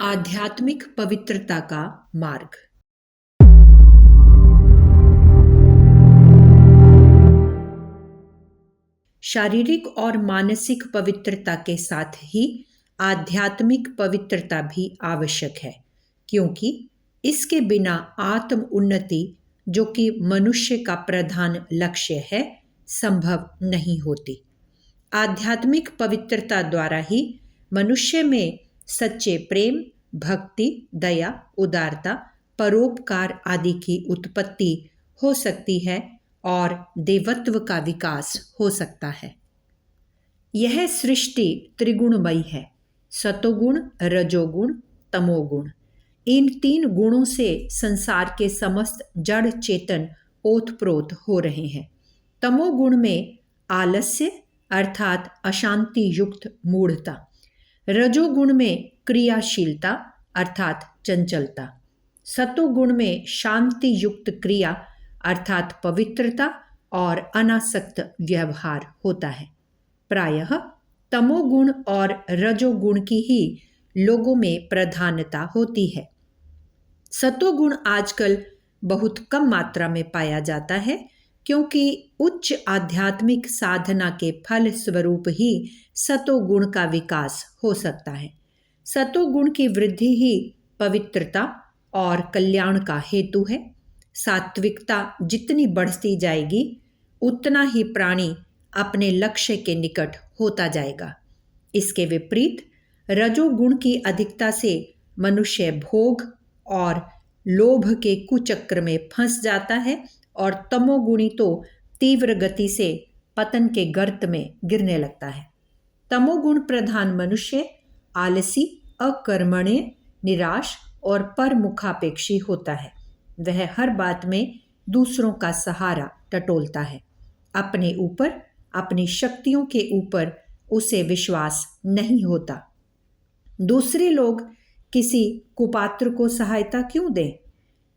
आध्यात्मिक पवित्रता का मार्ग। शारीरिक और मानसिक पवित्रता के साथ ही आध्यात्मिक पवित्रता भी आवश्यक है, क्योंकि इसके बिना आत्म उन्नति, जो कि मनुष्य का प्रधान लक्ष्य है, संभव नहीं होती। आध्यात्मिक पवित्रता द्वारा ही मनुष्य में सच्चे प्रेम, भक्ति, दया, उदारता, परोपकार आदि की उत्पत्ति हो सकती है और देवत्व का विकास हो सकता है। यह सृष्टि त्रिगुणमयी है। सतोगुण, रजोगुण, तमोगुण, इन तीन गुणों से संसार के समस्त जड़ चेतन ओतप्रोत हो रहे हैं। तमोगुण में आलस्य अर्थात अशांति युक्त मूढ़ता, रजोगुण में क्रियाशीलता अर्थात चंचलता, सतोगुण में शांति युक्त क्रिया अर्थात पवित्रता और अनासक्त व्यवहार होता है। प्रायः तमोगुण और रजोगुण की ही लोगों में प्रधानता होती है। सतोगुण आजकल बहुत कम मात्रा में पाया जाता है, क्योंकि उच्च आध्यात्मिक साधना के फल स्वरूप ही सतोगुण का विकास हो सकता है। सतोगुण की वृद्धि ही पवित्रता और कल्याण का हेतु है। सात्विकता जितनी बढ़ती जाएगी, उतना ही प्राणी अपने लक्ष्य के निकट होता जाएगा। इसके विपरीत रजोगुण की अधिकता से मनुष्य भोग और लोभ के कुचक्र में फंस जाता है और तमोगुणी तो तीव्र गति से पतन के गर्त में गिरने लगता है। तमोगुण प्रधान मनुष्य आलसी, अकर्मण्य, निराश और परमुखापेक्षी होता है। वह हर बात में दूसरों का सहारा टटोलता है। अपने ऊपर, अपनी शक्तियों के ऊपर उसे विश्वास नहीं होता। दूसरे लोग किसी कुपात्र को सहायता क्यों दें?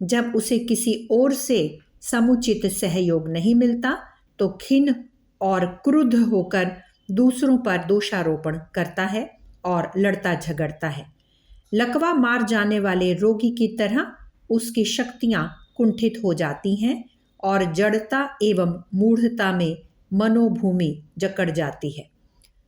जब उसे किसी ओर से समुचित सहयोग नहीं मिलता तो खिन्न और क्रुद्ध होकर दूसरों पर दोषारोपण करता है और लड़ता झगड़ता है। लकवा मार जाने वाले रोगी की तरह उसकी शक्तियां कुंठित हो जाती हैं और जड़ता एवं मूढ़ता में मनोभूमि जकड़ जाती है।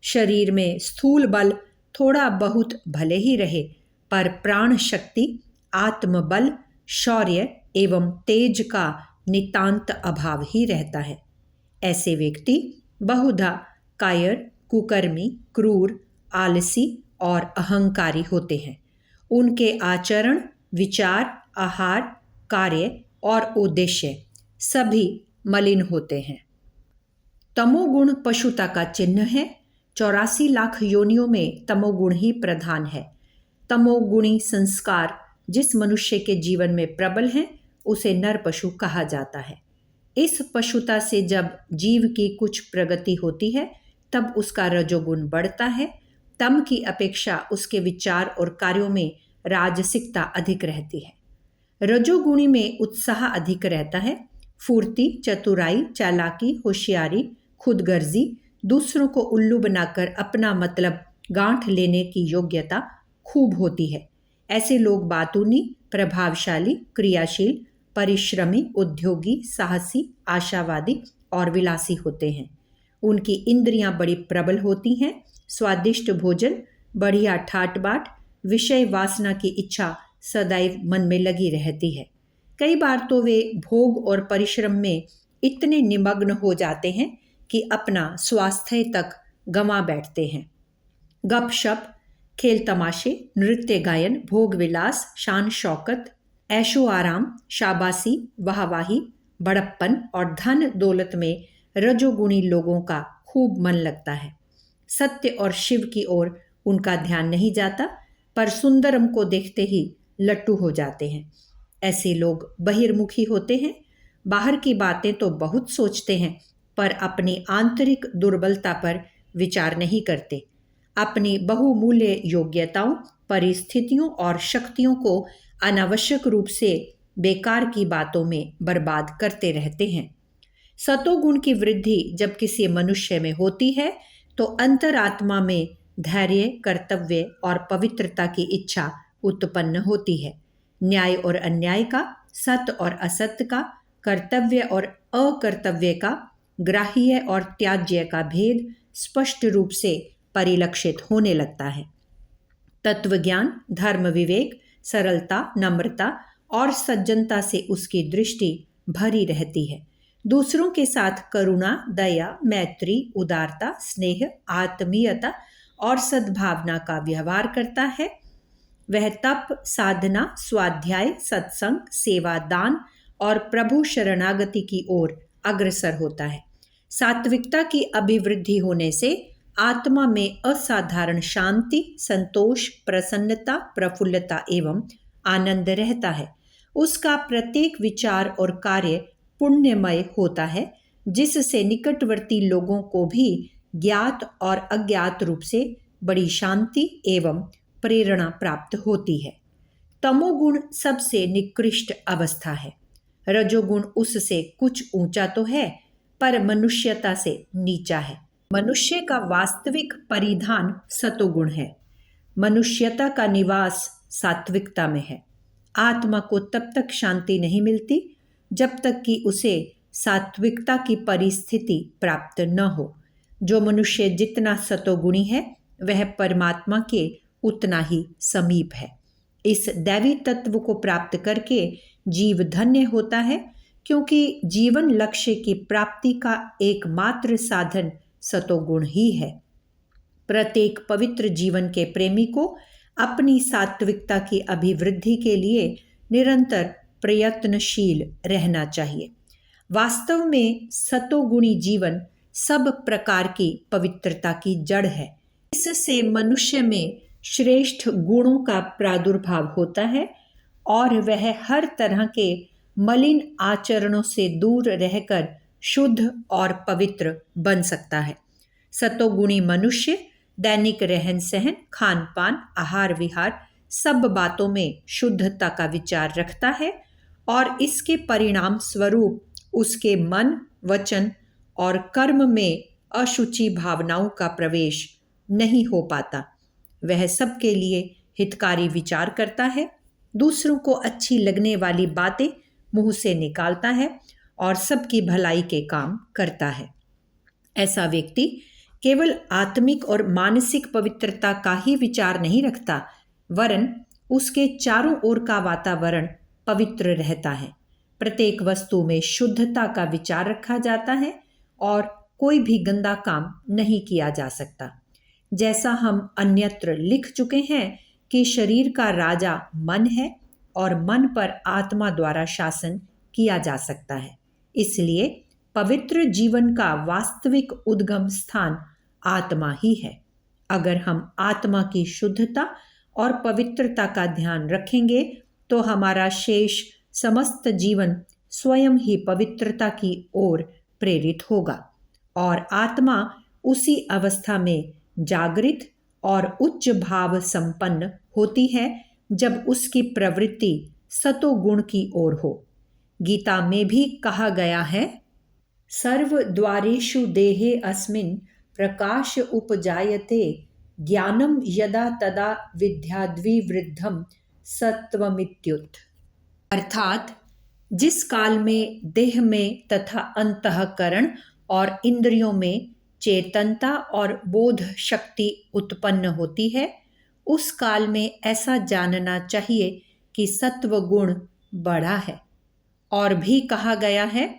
शरीर में स्थूल बल थोड़ा बहुत भले ही रहे, पर प्राण शक्ति, आत्मबल, शौर्य एवं तेज का नितांत अभाव ही रहता है। ऐसे व्यक्ति बहुधा कायर, कुकर्मी, क्रूर, आलसी और अहंकारी होते हैं। उनके आचरण, विचार, आहार, कार्य और उद्देश्य सभी मलिन होते हैं। तमोगुण पशुता का चिन्ह है। 84 लाख योनियों में तमोगुण ही प्रधान है। तमोगुणी संस्कार जिस मनुष्य के जीवन में प्रबल हैं, उसे नर पशु कहा जाता है। इस पशुता से जब जीव की कुछ प्रगति होती है, तब उसका रजोगुण बढ़ता है। तम की अपेक्षा उसके विचार और कार्यों में राजसिकता अधिक रहती है। रजोगुणी में उत्साह अधिक रहता है। फुर्ती, चतुराई, चालाकी, होशियारी, खुदगर्जी, दूसरों को उल्लू बनाकर अपना मतलब गांठ लेने की योग्यता खूब होती है। ऐसे लोग बातूनी, प्रभावशाली, क्रियाशील, परिश्रमी, उद्योगी, साहसी, आशावादी और विलासी होते हैं। उनकी इंद्रियां बड़ी प्रबल होती हैं। स्वादिष्ट भोजन, बढ़िया ठाट बाट, विषय वासना की इच्छा सदैव मन में लगी रहती है। कई बार तो वे भोग और परिश्रम में इतने निमग्न हो जाते हैं कि अपना स्वास्थ्य तक गंवा बैठते हैं। गपशप, खेल तमाशे, नृत्य गायन, भोग विलास, शान शौकत, ऐशो आराम, शाबाशी, वाहवाही, बड़प्पन और धन दौलत में रजोगुणी लोगों का खूब मन लगता है। सत्य और शिव की ओर उनका ध्यान नहीं जाता, पर सुंदरम को देखते ही लट्टू हो जाते हैं। ऐसे लोग बहिर्मुखी होते हैं। बाहर की बातें तो बहुत सोचते हैं, पर अपनी आंतरिक दुर्बलता पर विचार नहीं करते। अपनी बहुमूल्य योग्यताओं, परिस्थितियों और शक्तियों को अनावश्यक रूप से बेकार की बातों में बर्बाद करते रहते हैं। सतोगुण की वृद्धि जब किसी मनुष्य में होती है, तो अंतरात्मा में धैर्य, कर्तव्य और पवित्रता की इच्छा उत्पन्न होती है। न्याय और अन्याय का, सत्य और असत्य का, कर्तव्य और अकर्तव्य का, ग्राह्य और त्याज्य का भेद स्पष्ट रूप से परिलक्षित होने लगता है। तत्वज्ञान, धर्म विवेक, सरलता, नम्रता और सज्जनता से उसकी दृष्टि भरी रहती है। दूसरों के साथ करुणा, दया, मैत्री, उदारता, स्नेह, आत्मीयता और सद्भावना का व्यवहार करता है। वह तप, साधना, स्वाध्याय, सत्संग, सेवा, दान और प्रभु शरणागति की ओर अग्रसर होता है। सात्विकता की अभिवृद्धि होने से आत्मा में असाधारण शांति, संतोष, प्रसन्नता, प्रफुल्लता एवं आनंद रहता है। उसका प्रत्येक विचार और कार्य पुण्यमय होता है, जिससे निकटवर्ती लोगों को भी ज्ञात और अज्ञात रूप से बड़ी शांति एवं प्रेरणा प्राप्त होती है। तमोगुण सबसे निकृष्ट अवस्था है। रजोगुण उससे कुछ ऊंचा तो है, पर मनुष्यता से नीचा है। मनुष्य का वास्तविक परिधान सतोगुण है। मनुष्यता का निवास सात्विकता में है। आत्मा को तब तक शांति नहीं मिलती जब तक कि उसे सात्विकता की परिस्थिति प्राप्त न हो। जो मनुष्य जितना सतोगुणी है, वह परमात्मा के उतना ही समीप है। इस दैवी तत्व को प्राप्त करके जीव धन्य होता है, क्योंकि जीवन लक्ष्य की प्राप्ति का एकमात्र साधन सतोगुण ही है। प्रत्येक पवित्र जीवन के प्रेमी को अपनी सात्विकता की अभिवृद्धि के लिए निरंतर प्रयत्नशील रहना चाहिए। वास्तव में सतोगुणी जीवन सब प्रकार की पवित्रता की जड़ है। इससे मनुष्य में श्रेष्ठ गुणों का प्रादुर्भाव होता है और वह हर तरह के मलिन आचरणों से दूर रहकर शुद्ध और पवित्र बन सकता है। सतोगुणी मनुष्य दैनिक रहन सहन, खान पान, आहार विहार सब बातों में शुद्धता का विचार रखता है और इसके परिणाम स्वरूप उसके मन, वचन और कर्म में अशुचि भावनाओं का प्रवेश नहीं हो पाता। वह सबके लिए हितकारी विचार करता है, दूसरों को अच्छी लगने वाली बातें मुंह से निकालता है और सबकी भलाई के काम करता है। ऐसा व्यक्ति केवल आत्मिक और मानसिक पवित्रता का ही विचार नहीं रखता, वरन उसके चारों ओर का वातावरण पवित्र रहता है। प्रत्येक वस्तु में शुद्धता का विचार रखा जाता है और कोई भी गंदा काम नहीं किया जा सकता। जैसा हम अन्यत्र लिख चुके हैं कि शरीर का राजा मन है और मन पर आत्मा द्वारा शासन किया जा सकता है। इसलिए पवित्र जीवन का वास्तविक उद्गम स्थान आत्मा ही है। अगर हम आत्मा की शुद्धता और पवित्रता का ध्यान रखेंगे तो हमारा शेष समस्त जीवन स्वयं ही पवित्रता की ओर प्रेरित होगा और आत्मा उसी अवस्था में जागृत और उच्च भाव संपन्न होती है जब उसकी प्रवृत्ति सतोगुण की ओर हो। गीता में भी कहा गया है, सर्व द्वारेषु देहे अस्मिन् प्रकाश उपजायते ज्ञानम यदा तदा विद्याद्विवृद्धम सत्वमित्युत। अर्थात जिस काल में देह में तथा अंतःकरण और इंद्रियों में चेतनता और बोध शक्ति उत्पन्न होती है, उस काल में ऐसा जानना चाहिए कि सत्व गुण बढ़ा है। और भी कहा गया है,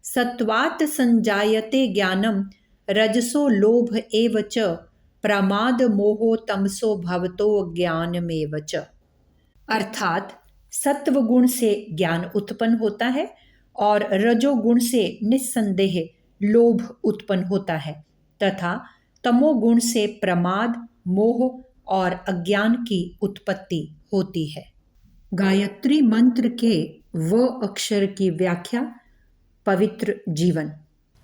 सत्वात् संजायते ज्ञानम रजसो लोभ एव च प्रमाद मोहो तमसो भवतो ज्ञानमेव च। अर्थात सत्व गुण से ज्ञान उत्पन्न होता है और रजोगुण से निस्संदेह लोभ उत्पन्न होता है तथा तमोगुण से प्रमाद, मोह और अज्ञान की उत्पत्ति होती है। गायत्री मंत्र के व अक्षर की व्याख्या, पवित्र जीवन।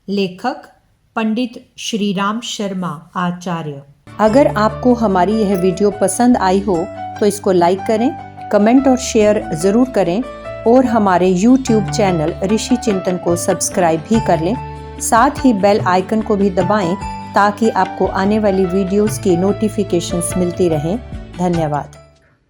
लेखक पंडित श्रीराम शर्मा आचार्य। अगर आपको हमारी यह वीडियो पसंद आई हो तो इसको लाइक करें, कमेंट और शेयर ज़रूर करें और हमारे YouTube चैनल ऋषि चिंतन को सब्सक्राइब भी कर लें। साथ ही बेल आइकन को भी दबाएं ताकि आपको आने वाली वीडियोस की नोटिफिकेशंस मिलती रहें। धन्यवाद।